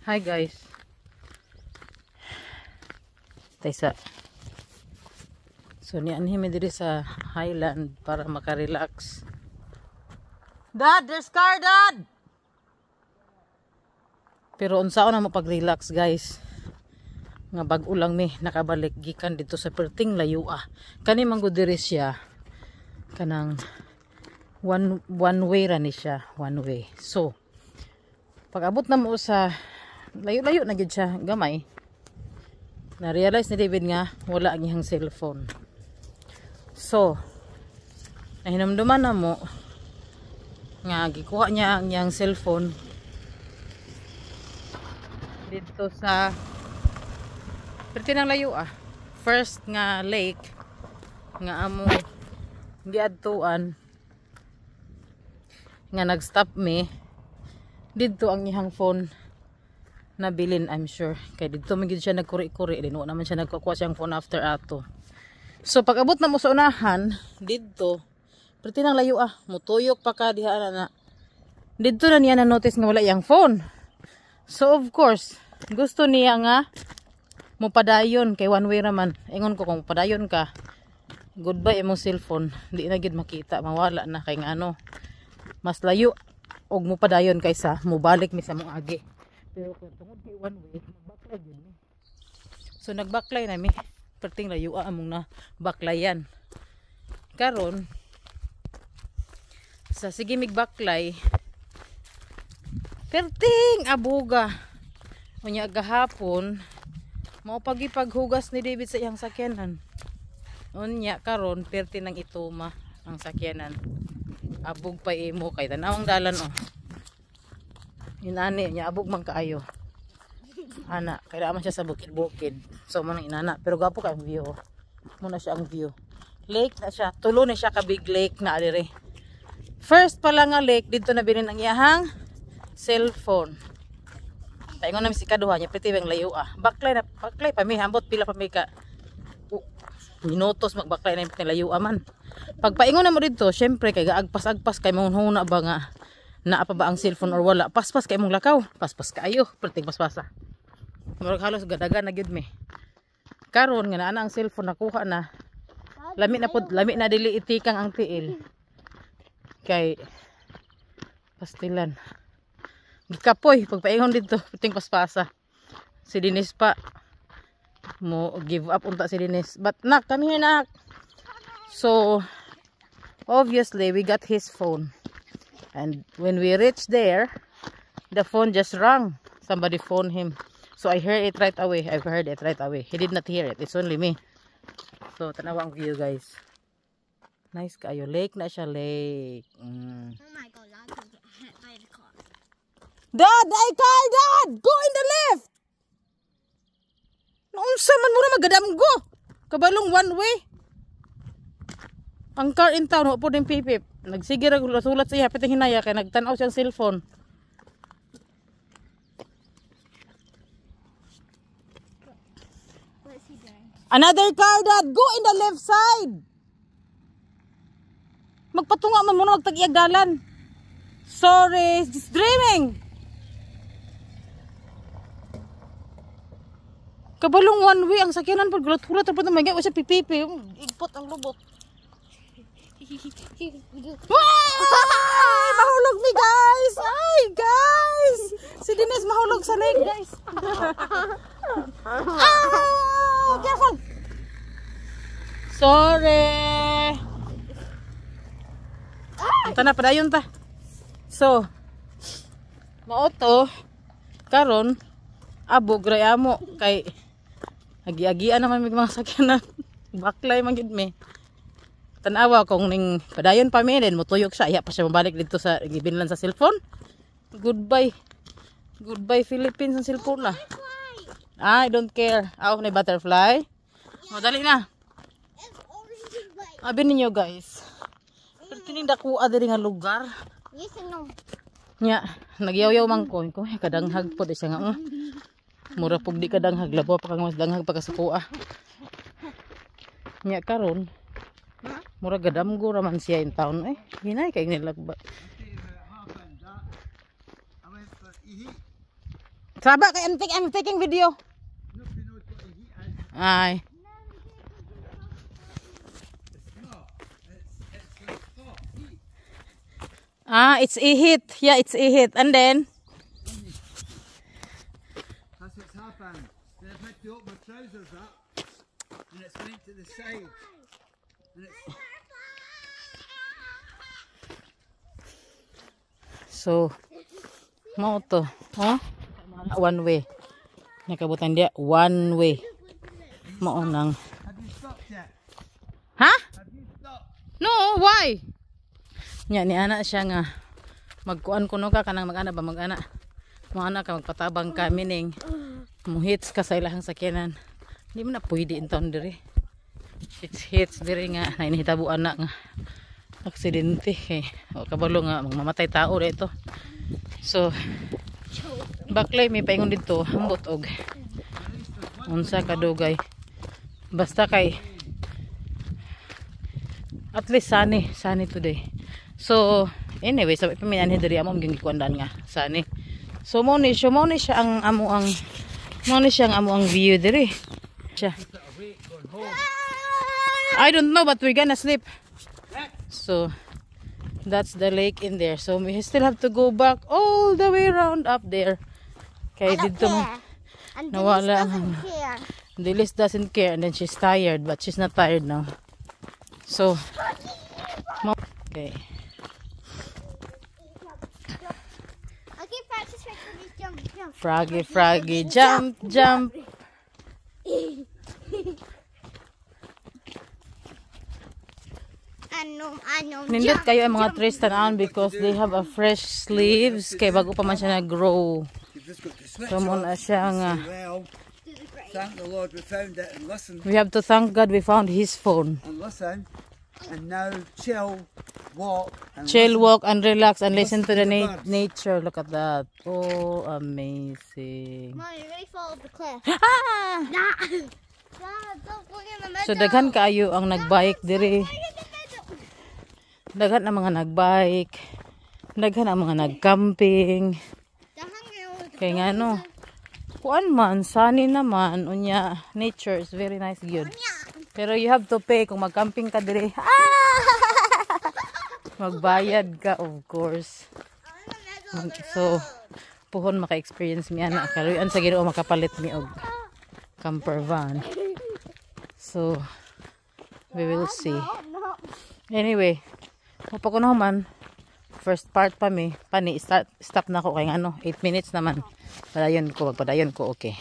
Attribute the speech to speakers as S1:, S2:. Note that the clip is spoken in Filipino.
S1: Hi guys. Taysa. So niyan himi diri sa Highland para maka-relax. Dad, there's car, Dad. Pero unsaon na mo pag-relax, guys? Nga bag-o lang mi nakabalik gikan dito sa perting layua. Kani man gud diri siya. Kanang one way ra ni siya, one way. So pag abot na mo sa layo-layo na gid siya, gamay. Na-realize ni David nga wala ang iyang cellphone. So nahinumduman na mo nga gikuha niya ang iyang cellphone dito sa perti ng layo first nga lake nga amo giadtuan nga nag-stop me dito ang iyang phone nabilin, I'm sure kay dito man gid siya nagkuri-kuri din wala naman siya nagkukuha siyang phone after ato. So pag abot na mo sa unahan dito perti ng layo mutuyok pa ka diha na dito na niya na notice nga wala iyang phone. So of course gusto niya nga mupadayon kay one way raman. Ingon ko kung padayon ka goodbye imong cellphone di na gid makita mawala na kay nga ano mas layo og mupadayon kaysa mubalik mi sa mong agi. Pero kung tungod kay one way baklay gyud mi. So nagbaklay na mi perting layo among na baklayan karon sa sige mig baklay perting abuga unya gahapon mao pagipaghugas ni David sa iyang sakyanan unya karon perti nang ituma ang sakyanan abog pa imo kay tanawang dalan inani nya abog man kaayo ana kay man siya sa bukid-bukid so man inana pero gapo ka ang view muna siya ang view lake na siya tulo na siya ka big lake na adire first pa lang nga lake dito na bilin ang iyahang cellphone. Paingon na mi si kaduha nya pretty bang layo baklay pa mi hambot pila pa mi ka minutos magbaklay na yung layo man. Pag paingon na mo dito syempre kay gaagpas-agpas kay mong huna ba nga naa pa ba ang cellphone or wala paspas kay mong lakaw paspas kaayo perting paspasa murag halos gadagan na gyud mi karon nga naa ang cellphone nakuha na lami na dili itikang ang tiil kay pastilan gikapoy pagpaingon dito puting paspasa si Dinis pa mo give up unta si Dinis but nak come here nak. So obviously we got his phone and when we reached there the phone just rang, somebody phoned him so I heard it right away. I've heard it right away. He did not hear it, it's only me. So tanawa ang view guys, nice kayo lake na siya lake.
S2: Oh my god, I'm gonna get hit by the car.
S1: Dad, Dad! Go in the lift! Naunsa man muna magadam go! Kabalong one way. Ang car in town, po din pipip. Nagsige sulat siya, pitang hinaya, kaya nagtanaw siyang cellphone.
S2: What is he doing?
S1: Another car, Dad! Go in the left side! Magpatunga man muna, magtag-iyag dalan. Sorry, just dreaming! Kabalong one way ang sakyanan pag gulat-gulat tapos na magay o siya pipipi igpot ang lubot. Mahulog ni guys. Ay guys, si Dinis mahulog sa leg guys. Careful. Sorry. Ito na padayon ta. So maoto karon abog ra mo kay agi-agian naman may mga sakyanan. Baklay man gid mi. Tanawa kung ning padayon pa mi din motuyok siya iya pa siya mabalik dito sa gibinlan sa cellphone. Goodbye Philippines ang cellphone na. I don't care. Aw na butterfly. Madali na. Abi ninyo guys. Pertining dakuha diri nga lugar.
S2: Yes and no.
S1: Nya nagyaw-yaw man ko kadanghag pod siya nga. Mura pug di kadanghag labo pa kang mas danghag pagkasukoa. Nya karon mura gadamgo raman siya in town hinay kay nilagba. Traba kay I'm taking video. Ay. It's ihit. Yeah, it's ihit. And then
S3: that's its half hand. Then I've had to open my trousers up and it's went to the side. And it's
S1: so mo to. Oh? One way. Nakabutan dia one way. Mao nang.
S3: have you stopped yet?
S1: Ha?
S3: Have you stopped?
S1: No, why? Nya ni ana siya nga magkuan kuno ka kanang mag-ana ba mag-ana. Mo-ana ka magpatabang ka meaning muhits ka sa ilahang sakyanan. Di mo na pwede inton diri. It's hits diri nga na inihitabuan na nga aksidente kay o kabalo nga mamatay tao dito. So baklay may paingon dito hambot og unsa ka dugay. Basta kay at least sunny today. So anyway, sabi pa minanhi diri amo gyud gikuandan nga sunny. So mo ni siya ang amo ang view diri. Siya. I don't know but we're gonna sleep. So that's the lake in there. So we still have to go back all the way around up there. Kay dito mo
S2: And
S1: nawala
S2: doesn't
S1: ang
S2: care.
S1: Dilis doesn't care and then she's tired but she's not tired now. So okay.
S2: Okay, practice jump.
S1: Froggy jump.
S2: I know.
S1: Nindot kayo ang mga trees tanaan because they have a fresh leaves kay bago pa man siya nag-grow.
S3: You've just got to switch
S1: So mo na siya nga.
S3: well. Thank the Lord we found it and listen
S1: We have to thank God we found his phone.
S3: and listen and now chill, walk and
S1: Chill,
S3: listen.
S1: walk and relax and listen to the
S3: birds.
S1: nature. Look at that. Oh, amazing.
S2: Mom, you really fall off the cliff.
S1: Ah!
S2: Dad, don't look in the middle.
S1: So daghan kaayo ang nagbike diri. Daghan ang mga nagbike. Daghan ang mga nagcamping. Kaya nga no. Kuan man, sunny naman. Unya, nature is very nice good. Pero you have to pay kung magcamping ka diri. Ah! Magbayad ka of course. So, puhon maka-experience mi ana. Kaluyan sa Ginoo makapalit mi og camper van. So, we will see. Anyway, upa ko naman. First part pa mi. Pani, stop na ako kay ano, 8 minutes naman. Padayon ko, okay.